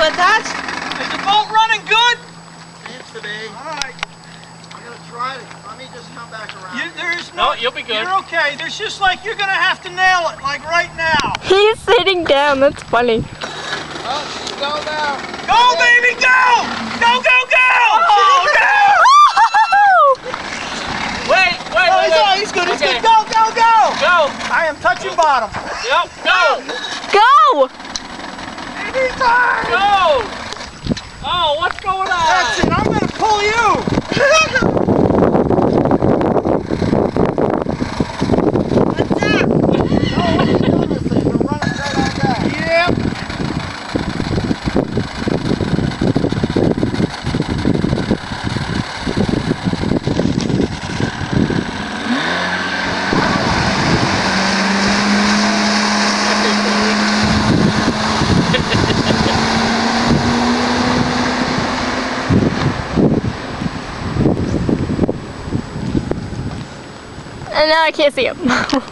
attached? Is the boat running good? Seems to be. All right. I'm gonna try to. Let me just come back around. There's No, you'll be good. You're okay. There's just like you're gonna have to nail it, like right now. He's sitting down. That's funny. Oh, go now. Go, baby, go! Go, go, go! Oh, no! Wait. Oh, he's good. He's good. Go, go, go! Go. I am touching bottom. Yep. Go. Go! Anytime! Go. Oh, what's going on? That's it. I'm gonna pull you. Yep. And now I can't see him.